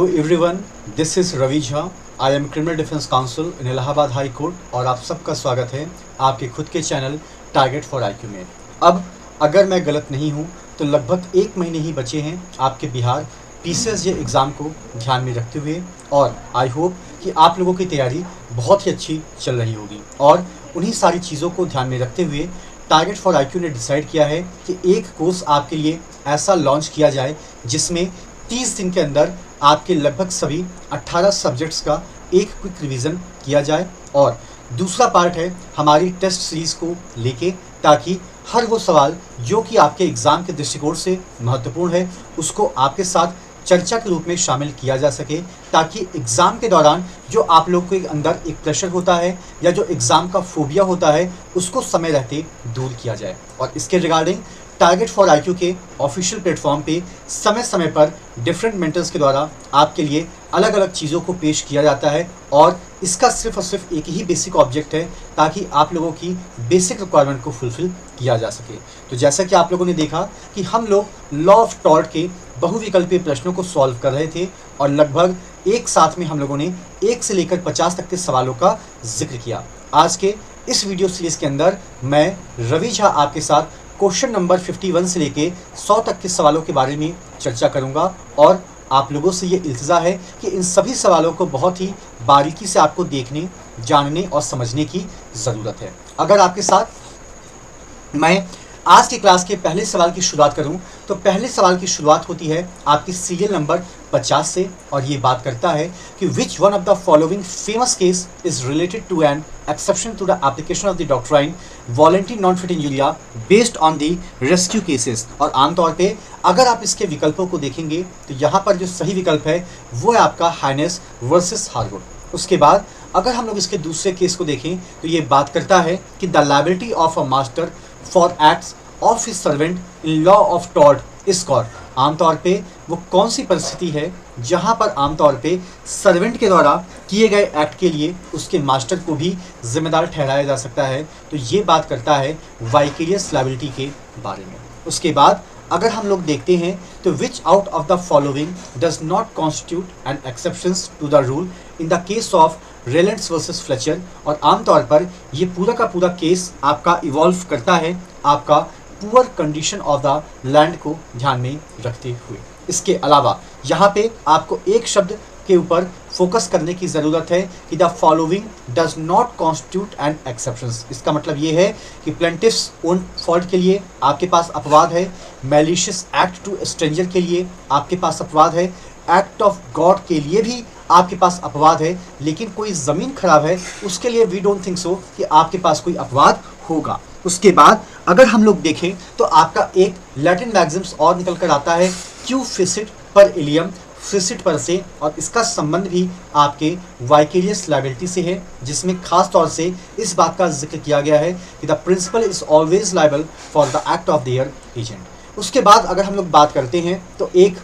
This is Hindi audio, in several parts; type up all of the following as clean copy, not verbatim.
Hello everyone, this is Ravi Jha. I am criminal defence counsel in Allahabad high court और आप सबका स्वागत है आपके खुद के चैनल टारगेट फॉर आईक्यू में। अब अगर मैं गलत नहीं हूँ तो लगभग 1 महीने ही बचे हैं आपके बिहार पीसीएस एग्ज़ाम को ध्यान में रखते हुए, और आई होप कि आप लोगों की तैयारी बहुत ही अच्छी चल रही होगी। और उन्हीं सारी चीज़ों को ध्यान में रखते हुए टारगेट फॉर आईक्यू ने डिसाइड किया है कि एक कोर्स आपके लिए ऐसा लॉन्च किया जाए जिसमें 30 दिन के अंदर आपके लगभग सभी 18 सब्जेक्ट्स का एक क्विक रिवीजन किया जाए। और दूसरा पार्ट है हमारी टेस्ट सीरीज़ को लेके, ताकि हर वो सवाल जो कि आपके एग्ज़ाम के दृष्टिकोण से महत्वपूर्ण है उसको आपके साथ चर्चा के रूप में शामिल किया जा सके, ताकि एग्ज़ाम के दौरान जो आप लोग के अंदर एक प्रेशर होता है या जो एग्ज़ाम का फोबिया होता है उसको समय रहते दूर किया जाए। और इसके रिगार्डिंग टारगेट फॉर आईक्यू के ऑफिशियल प्लेटफॉर्म पे समय समय पर डिफरेंट मेंटर्स के द्वारा आपके लिए अलग अलग चीज़ों को पेश किया जाता है, और इसका सिर्फ और सिर्फ एक ही बेसिक ऑब्जेक्ट है ताकि आप लोगों की बेसिक रिक्वायरमेंट को फुलफिल किया जा सके। तो जैसा कि आप लोगों ने देखा कि हम लोग लॉ ऑफ टॉर्ट के बहुविकल्पीय प्रश्नों को सॉल्व कर रहे थे, और लगभग एक साथ में हम लोगों ने 1 से लेकर 50 तक के सवालों का जिक्र किया। आज के इस वीडियो सीरीज़ के अंदर मैं रवि झा आपके साथ क्वेश्चन नंबर 51 से लेके 100 तक के सवालों के बारे में चर्चा करूंगा, और आप लोगों से ये इल्तिजा है कि इन सभी सवालों को बहुत ही बारीकी से आपको देखने, जानने और समझने की ज़रूरत है। अगर आपके साथ मैं आज की क्लास के पहले सवाल की शुरुआत करूं तो पहले सवाल की शुरुआत होती है आपकी सीरियल नंबर 50 से, और ये बात करता है कि which one of the following famous case is related to an exception to the application of the doctrine volenti non fit injuria based on the rescue cases. और आमतौर पे अगर आप इसके विकल्पों को देखेंगे तो यहाँ पर जो सही विकल्प है वो है आपका हाइनेस वर्सेस हार्वुड। उसके बाद अगर हम लोग इसके दूसरे केस को देखें तो ये बात करता है कि the liability of a master for acts of his servant in law of tort is called. आमतौर पे वो कौन सी परिस्थिति है जहां पर आमतौर पे सर्वेंट के द्वारा किए गए एक्ट के लिए उसके मास्टर को भी जिम्मेदार ठहराया जा सकता है। तो ये बात करता है वाइकेरियस लायबिलिटी के बारे में। उसके बाद अगर हम लोग देखते हैं तो which out of the following does not constitute an exceptions to the rule in the case of Rylands versus Fletcher. और आमतौर पर ये पूरा का पूरा केस आपका इवॉल्व करता है आपका poor condition of the land को ध्यान में रखते हुए। इसके अलावा यहाँ पे आपको एक शब्द के ऊपर फोकस करने की ज़रूरत है कि the following does not constitute an exceptions. इसका मतलब ये है कि प्लेंटिफ्स ओन फॉल्ट के लिए आपके पास अपवाद है, मैलिशियस एक्ट टू स्ट्रेंजर के लिए आपके पास अपवाद है, एक्ट ऑफ गॉड के लिए भी आपके पास अपवाद है, लेकिन कोई ज़मीन खराब है उसके लिए वी डोंट थिंक सो कि आपके पास कोई अपवाद होगा। उसके बाद अगर हम लोग देखें तो आपका एक लैटिन मैक्सिम्स और निकल कर आता है क्यू फेसिट पर एलियम, फेसिट पर से, और इसका संबंध भी आपके वाइकेरियस लायबिलिटी से है, जिसमें खास तौर से इस बात का जिक्र किया गया है कि the principal is always liable for the act of their agent. उसके बाद अगर हम लोग बात करते हैं तो एक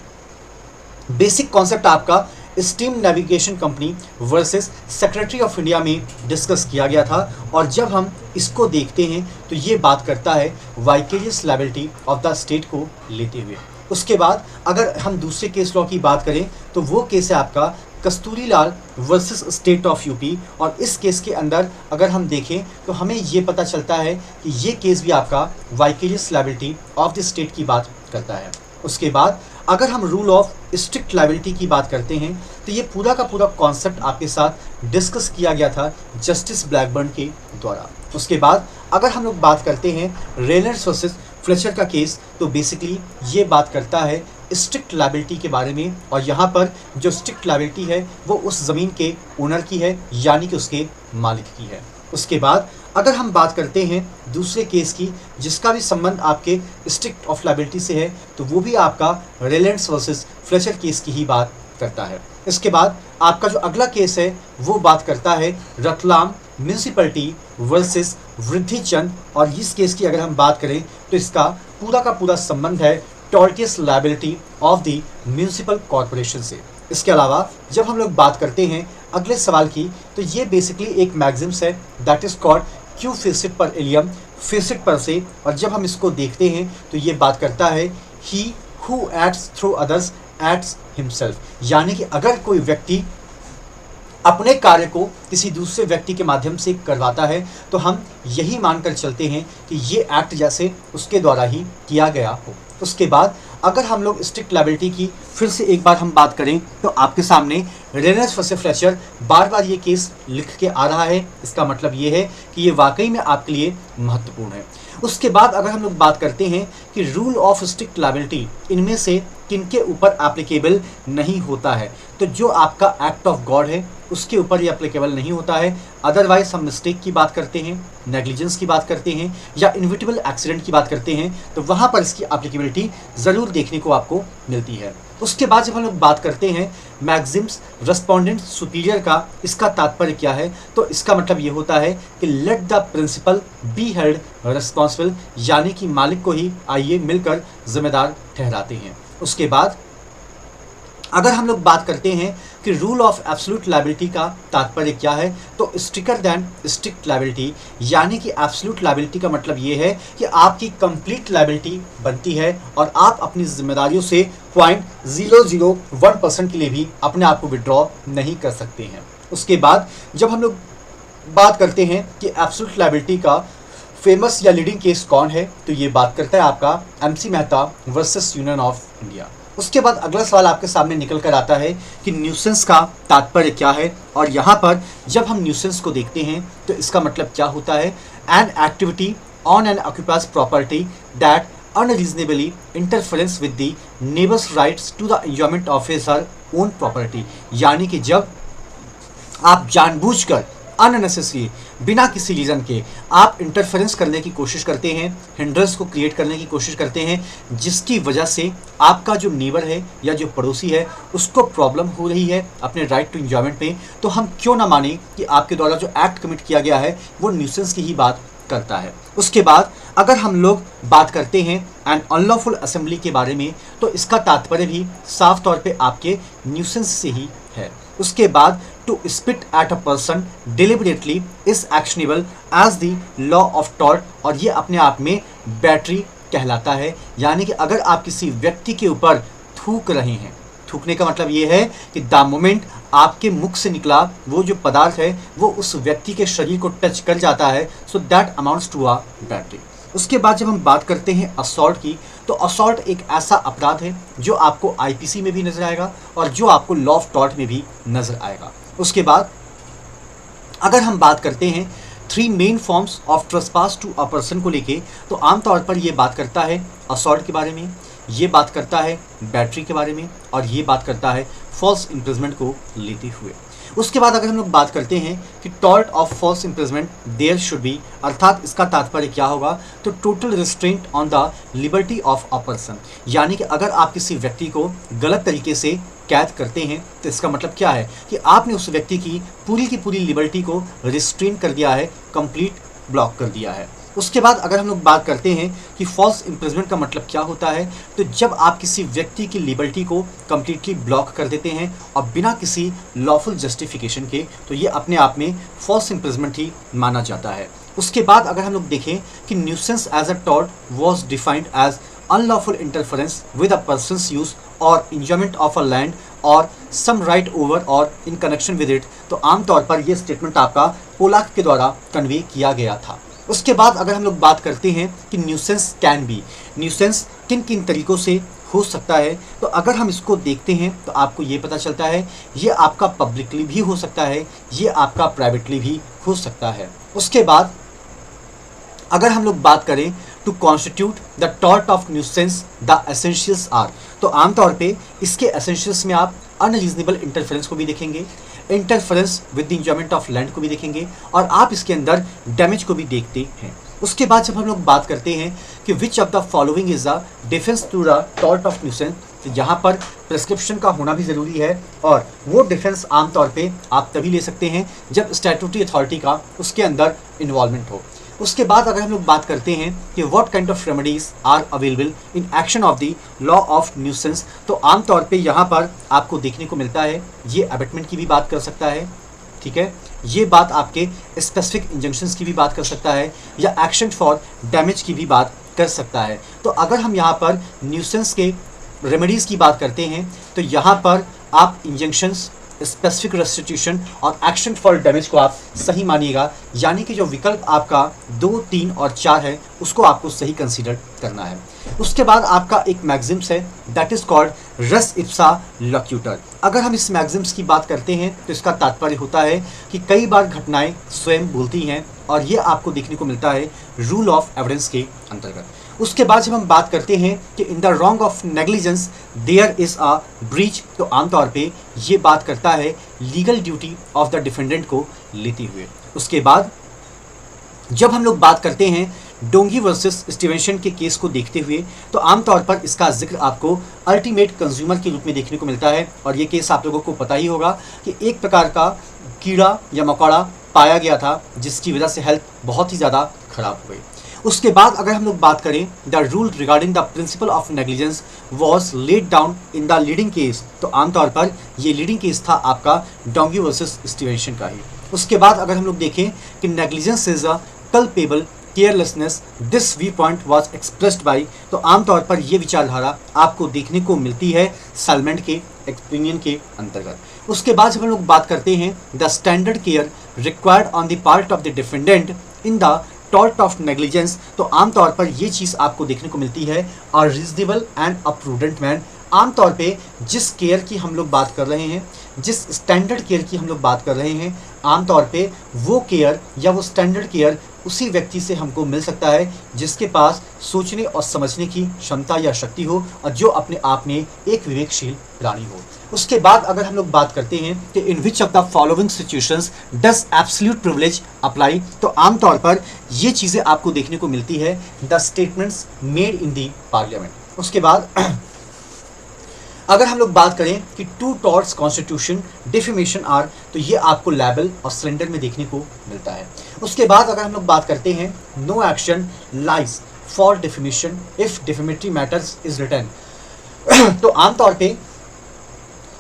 बेसिक कॉन्सेप्ट आपका steam navigation company versus secretary of India में डिस्कस किया गया था, और जब हम इसको देखते हैं तो ये बात करता है vicarious liability of the state को लेते हुए। उसके बाद अगर हम दूसरे केस लॉ की बात करें तो वो केस है आपका कस्तूरी लाल वर्सेस स्टेट ऑफ यूपी, और इस केस के अंदर अगर हम देखें तो हमें ये पता चलता है कि ये केस भी आपका vicarious liability of the state की बात करता है। उसके बाद अगर हम रूल ऑफ स्ट्रिक्ट लायबिलिटी की बात करते हैं तो ये पूरा का पूरा कॉन्सेप्ट आपके साथ डिस्कस किया गया था जस्टिस ब्लैकबर्न के द्वारा। उसके बाद अगर हम लोग बात करते हैं रेलेंट्स वर्सेस फ्लेचर का केस, तो बेसिकली ये बात करता है स्ट्रिक्ट लायबिलिटी के बारे में, और यहाँ पर जो स्ट्रिक्ट लायबिलिटी है वो उस ज़मीन के ओनर की है, यानी कि उसके मालिक की है। उसके बाद अगर हम बात करते हैं दूसरे केस की जिसका भी संबंध आपके स्ट्रिक्ट ऑफ लायबिलिटी से है, तो वो भी आपका रेलेंट्स वर्सेस फ्लेचर केस की ही बात करता है। इसके बाद आपका जो अगला केस है वो बात करता है रतलाम म्यूनसिपैलिटी वर्सेस वृद्धिचंद, और इस केस की अगर हम बात करें तो इसका पूरा का पूरा संबंध है tortious liability of the municipal corporation से। इसके अलावा जब हम लोग बात करते हैं अगले सवाल की तो ये बेसिकली एक मैक्सिम्स है that is called Q face it पर एलियम, फेसिट पर से, और जब हम इसको देखते हैं तो ये बात करता है he who acts through others acts himself, यानी कि अगर कोई व्यक्ति अपने कार्य को किसी दूसरे व्यक्ति के माध्यम से करवाता है तो हम यही मानकर चलते हैं कि ये एक्ट जैसे उसके द्वारा ही किया गया हो। उसके बाद अगर हम लोग स्ट्रिक्ट लायबिलिटी की फिर से एक बार हम बात करें तो आपके सामने रेनर्स वर्सेस फ्लेचर बार बार ये केस लिख के आ रहा है। इसका मतलब ये है कि ये वाकई में आपके लिए महत्वपूर्ण है। उसके बाद अगर हम लोग बात करते हैं कि रूल ऑफ स्ट्रिक्ट लायबिलिटी इनमें से किनके ऊपर एप्लीकेबल नहीं होता है, तो जो आपका एक्ट ऑफ गॉड है उसके ऊपर ये एप्लीकेबल नहीं होता है। अदरवाइज हम मिस्टेक की बात करते हैं, नेग्लिजेंस की बात करते हैं या इनविटेबल एक्सीडेंट की बात करते हैं तो वहाँ पर इसकी एप्लीकेबिलिटी ज़रूर देखने को आपको मिलती है। उसके बाद जब हम लोग बात करते हैं मैक्सिम्स रेस्पोंडेंट सुपीरियर का, इसका तात्पर्य क्या है, तो इसका मतलब ये होता है कि let the principal be held responsible, यानी कि मालिक को ही आइए मिलकर जिम्मेदार ठहराते हैं। उसके बाद अगर हम लोग बात करते हैं कि रूल ऑफ एब्सोल्यूट लायबिलिटी का तात्पर्य क्या है, तो स्ट्रिक्टर देन स्ट्रिक्ट लायबिलिटी, यानी कि एब्सोल्यूट लायबिलिटी का मतलब ये है कि आपकी कंप्लीट लायबिलिटी बनती है और आप अपनी जिम्मेदारियों से 0.001% के लिए भी अपने आप को विड्रॉ नहीं कर सकते हैं। उसके बाद जब हम लोग बात करते हैं कि एब्सोल्यूट लायबिलिटी का फेमस या लीडिंग केस कौन है, तो ये बात करता है आपका MC Mehta versus union of India. उसके बाद अगला सवाल आपके सामने निकल कर आता है कि न्यूसेंस का तात्पर्य क्या है, और यहाँ पर जब हम न्यूसेंस को देखते हैं तो इसका मतलब क्या होता है, an activity on an occupies property that unreasonably interference with the neighbours rights to the enjoyment of his her own property, यानी कि जब आप जानबूझकर अननेसेसरी बिना किसी रीज़न के आप इंटरफेरेंस करने की कोशिश करते हैं, हिंड्रेंस को क्रिएट करने की कोशिश करते हैं, जिसकी वजह से आपका जो नेबर है या जो पड़ोसी है उसको प्रॉब्लम हो रही है अपने राइट टू एंजॉयमेंट पे, तो हम क्यों ना माने कि आपके द्वारा जो एक्ट कमिट किया गया है वो न्यूसेंस की ही बात करता है। उसके बाद अगर हम लोग बात करते हैं एन अनलॉफुल असेंबली के बारे में, तो इसका तात्पर्य भी साफ तौर पे आपके न्यूसेंस से ही है। उसके बाद to spit at a person deliberately is actionable as the law of tort, और ये अपने आप में बैटरी कहलाता है, यानी कि अगर आप किसी व्यक्ति के ऊपर थूक रहे हैं, थूकने का मतलब ये है कि द मोमेंट आपके मुख से निकला वो जो पदार्थ है वो उस व्यक्ति के शरीर को टच कर जाता है, so that amounts to a battery. उसके बाद जब हम बात करते हैं असॉल्ट की, तो असॉल्ट एक ऐसा अपराध है जो आपको IPC में भी नजर आएगा और जो आपको लॉ ऑफ टॉर्ट में भी नजर आएगा। उसके बाद अगर हम बात करते हैं 3 main forms of trespass to a person को लेके, तो आमतौर पर ये बात करता है असॉल्ट के बारे में, ये बात करता है बैटरी के बारे में, और ये बात करता है फॉल्स इम्प्रिजमेंट को लेते हुए। उसके बाद अगर हम लोग बात करते हैं कि tort of false imprisonment there should be, अर्थात इसका तात्पर्य क्या होगा, तो total restraint on the liberty of a person, यानी कि अगर आप किसी व्यक्ति को गलत तरीके से कैद करते हैं तो इसका मतलब क्या है कि आपने उस व्यक्ति की पूरी लिबर्टी को रिस्ट्रेन कर दिया है, कंप्लीट ब्लॉक कर दिया है। उसके बाद अगर हम लोग बात करते हैं कि फॉल्स इम्प्रिजमेंट का मतलब क्या होता है, तो जब आप किसी व्यक्ति की लिबर्टी को कम्प्लीटली ब्लॉक कर देते हैं और बिना किसी लॉफुल जस्टिफिकेशन के, तो ये अपने आप में फॉल्स इम्प्रिजमेंट ही माना जाता है। उसके बाद अगर हम लोग देखें कि nuisance as a tort was defined as unlawful interference with a person's use or enjoyment of a land or some right over or in connection with it, तो आमतौर पर यह स्टेटमेंट आपका पोलाक के द्वारा कन्वे किया गया था। उसके बाद अगर हम लोग बात करते हैं कि न्यूसेंस कैन बी, न्यूसेंस किन किन तरीक़ों से हो सकता है, तो अगर हम इसको देखते हैं तो आपको ये पता चलता है ये आपका पब्लिकली भी हो सकता है, ये आपका प्राइवेटली भी हो सकता है। उसके बाद अगर हम लोग बात करें to constitute the tort of nuisance the essentials are, तो आमतौर पे इसके एसेंशियल्स में आप अनरीजनेबल इंटरफेरेंस को भी देखेंगे, interference with the enjoyment of land को भी देखेंगे, और आप इसके अंदर डैमेज को भी देखते हैं। उसके बाद जब हम लोग बात करते हैं कि which of the following is the defence to the tort of nuisance, तो यहाँ पर प्रिस्क्रिप्शन का होना भी ज़रूरी है, और वो डिफेंस आमतौर पे आप तभी ले सकते हैं जब स्टैट्यूटरी अथॉरिटी का उसके अंदर इन्वॉल्वमेंट हो। उसके बाद अगर हम लोग बात करते हैं कि what kind of remedies are available in action of the law of nuisance, तो आमतौर पे यहाँ पर आपको देखने को मिलता है ये अबेटमेंट की भी बात कर सकता है, ठीक है, ये बात आपके स्पेसिफिक इंजंक्शंस की भी बात कर सकता है, या एक्शन फॉर डैमेज की भी बात कर सकता है। तो अगर हम यहाँ पर न्यूसेंस के रेमेडीज़ की बात करते हैं तो यहाँ पर आप इंजेक्शंस, स्पेसिफिक रेस्टिट्यूशन और एक्शन फॉर डैमेज को आप सही मानिएगा, यानी कि जो विकल्प आपका 2, 3 और 4 है उसको आपको सही कंसीडर करना है। उसके बाद आपका एक मैक्सिम्स है that is called race ipsa लोक्यूटर। अगर हम इस मैक्सिम्स की बात करते हैं तो इसका तात्पर्य होता है कि कई बार घटनाएं स्वयं भूलती हैं और ये आपको देखने को मिलता है रूल ऑफ एविडेंस के अंतर्गत। उसके बाद जब हम बात करते हैं कि in the wrong of negligence there is a breach, तो आमतौर पे ये बात करता है legal duty of the defendant को लेते हुए। उसके बाद जब हम लोग बात करते हैं डोंगी वर्सेस स्टीवेंसन के केस को देखते हुए तो आमतौर पर इसका जिक्र आपको अल्टीमेट कंज्यूमर के रूप में देखने को मिलता है। और ये केस आप लोगों को पता ही होगा कि एक प्रकार का कीड़ा या मकोड़ा पाया गया था जिसकी वजह से हेल्थ बहुत ही ज़्यादा खराब हो गई। उसके बाद अगर हम लोग बात करें the rule regarding the principle of negligence was laid down in the leading case, तो आमतौर पर ये लीडिंग केस था आपका डोंगी वर्सेस स्टीवेंसन का ही। उसके बाद अगर हम लोग देखें कि negligence is a culpable carelessness this view point was expressed by, तो आमतौर पर यह विचारधारा आपको देखने को मिलती है सालमेंट के ओपिनियन के अंतर्गत। उसके बाद जब हम लोग बात करते हैं the standard care required on the part of the defendant in the tort of negligence, तो आमतौर पर यह चीज़ आपको देखने को मिलती है a reasonable and a prudent man. आमतौर पे जिस केयर की हम लोग बात कर रहे हैं, जिस स्टैंडर्ड केयर की हम लोग बात कर रहे हैं, आमतौर पे वो केयर या वो स्टैंडर्ड केयर उसी व्यक्ति से हमको मिल सकता है जिसके पास सोचने और समझने की क्षमता या शक्ति हो और जो अपने आप में एक विवेकशील प्राणी हो। उसके बाद अगर हम लोग बात करते हैं कि in which of the following situations does absolute privilege apply, तो आमतौर पर ये चीज़ें आपको देखने को मिलती है the statements made in the parliament. उसके बाद अगर हम लोग बात करें कि two torts constitution defamation are, तो ये आपको लैबल और सिलेंडर में देखने को मिलता है। उसके बाद अगर हम लोग बात करते हैं no action lies for defamation if defamatory matters is written, तो आमतौर पे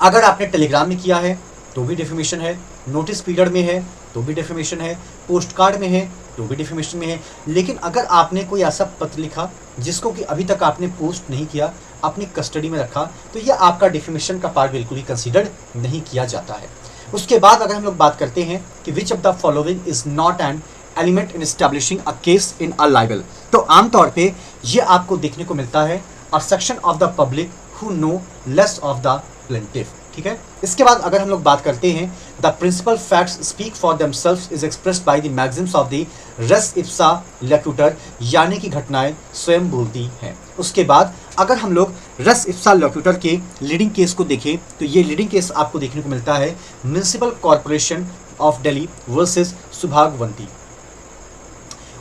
अगर आपने टेलीग्राम में किया है तो भी डिफेमेशन है, नोटिस पीरियड में है तो भी डिफेमेशन है, पोस्ट कार्ड में है तो भी डिफेमेशन में है। लेकिन अगर आपने कोई ऐसा पत्र लिखा जिसको कि अभी तक आपने पोस्ट नहीं किया, अपनी कस्टडी में रखा, तो यह आपका डिफेमेशन का पार्ट बिल्कुल ही कंसीडर नहीं किया जाता है। उसके बाद अगर हम लोग बात करते हैं कि which of the following is not an element in establishing a case in a liable, तो आमतौर पे ये आपको देखने को मिलता है a section of the public who know less of the plaintiff. ठीक है, इसके बाद अगर हम लोग बात करते हैं the principle facts speak for themselves is expressed by the maxims of the res ipsa loquitur, यानी कि घटनाएं स्वयं बोलती हैं। उसके बाद अगर हम लोग रेस इप्सा लोक्यूटर के लीडिंग केस को देखें तो ये लीडिंग केस आपको देखने को मिलता है municipal corporation of Delhi versus Subhagwanti.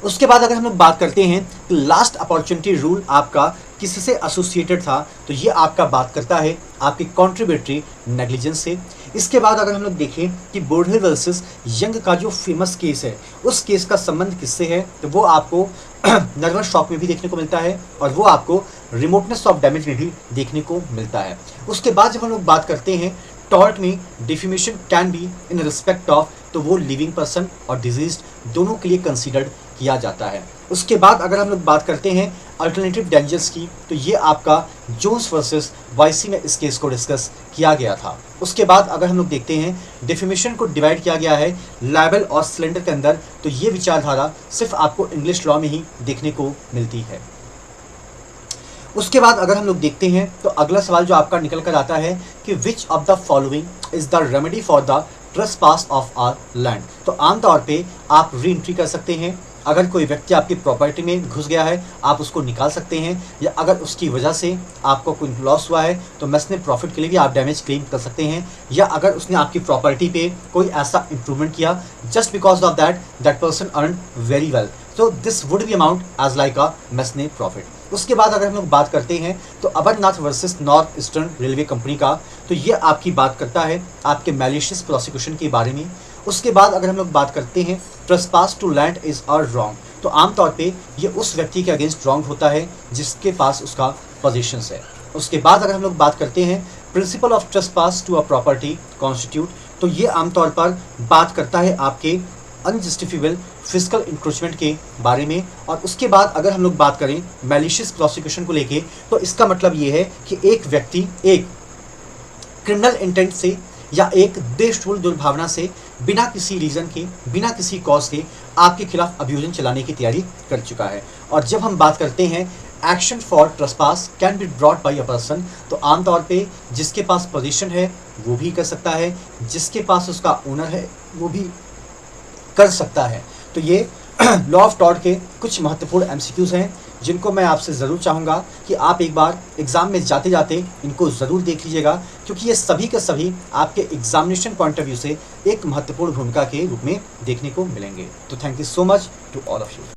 उसके बाद अगर हम लोग बात करते हैं कि लास्ट अपॉर्चुनिटी रूल आपका किससे एसोसिएटेड था, तो ये आपका बात करता है आपके कॉन्ट्रीब्यूटरी नेग्लिजेंस से। इसके बाद अगर हम लोग देखें कि बोर्डहिल वर्सेस यंग का जो फेमस केस है उस केस का संबंध किससे है, तो वो आपको नर्वस शॉक में भी देखने को मिलता है और वो आपको रिमोटनेस ऑफ डैमेज में भी देखने को मिलता है। उसके बाद जब हम लोग बात करते हैं टॉर्ट में defamation can be in respect of, तो वो लिविंग पर्सन और डिजीज्ड दोनों के लिए कंसीडर्ड किया जाता है। उसके बाद अगर हम लोग बात करते हैं अल्टरनेटिव डेंजर्स की, तो ये आपका जोन्स वर्सेस वाइसी में इस केस को डिस्कस किया गया था। उसके बाद अगर हम लोग देखते हैं डिफेमेशन को डिवाइड किया गया है लाइबल और सिलेंडर के अंदर, तो ये विचारधारा सिर्फ आपको इंग्लिश लॉ में ही देखने को मिलती है। उसके बाद अगर हम लोग देखते हैं तो अगला सवाल जो आपका निकल कर आता है कि which of the following is the remedy for the trespass of our land, तो आमतौर पे आप री एंट्री कर सकते हैं। अगर कोई व्यक्ति आपकी प्रॉपर्टी में घुस गया है आप उसको निकाल सकते हैं, या अगर उसकी वजह से आपको कोई लॉस हुआ है तो मैसने प्रॉफिट के लिए भी आप डैमेज क्लेम कर सकते हैं, या अगर उसने आपकी प्रॉपर्टी पे कोई ऐसा इंप्रूवमेंट किया just because of that person earn very well, तो this would be amount as like a mesne profit. उसके बाद अगर हम लोग बात करते हैं तो Amarnath versus north eastern railway company का, तो ये आपकी बात करता है आपके मैलिशियस प्रोसिक्यूशन के बारे में। उसके बाद अगर हम लोग बात करते हैं trespass to land is a wrong, तो आमतौर पे ये उस व्यक्ति के अगेंस्ट रॉन्ग होता है जिसके पास उसका पोजीशंस है। उसके बाद अगर हम लोग बात करते हैं principle of trespass to a property constitute, तो ये आमतौर पर बात करता है आपके अनजस्टिफिएबल फिजिकल इंक्रोचमेंट के बारे में। और उसके बाद अगर हम लोग बात करें मैलिशियस प्रोसिक्यूशन को लेके, तो इसका मतलब ये है कि एक व्यक्ति एक क्रिमिनल इंटेंट से या एक देशद्रोह दुर्भावना से बिना किसी रीज़न के, बिना किसी कॉज के आपके खिलाफ अभियोजन चलाने की तैयारी कर चुका है। और जब हम बात करते हैं action for trespass can be brought by a person, तो आमतौर पे जिसके पास पोजीशन है वो भी कर सकता है, जिसके पास उसका ओनर है वो भी कर सकता है। तो ये लॉ ऑफ टॉर्ट के कुछ महत्वपूर्ण एमसीक्यूज़ हैं जिनको मैं आपसे ज़रूर चाहूँगा कि आप एक बार एग्ज़ाम में जाते जाते इनको ज़रूर देख लीजिएगा, क्योंकि ये सभी के सभी आपके एग्जामिनेशन पॉइंट ऑफ व्यू से एक महत्वपूर्ण भूमिका के रूप में देखने को मिलेंगे। तो thank you so much to all of you.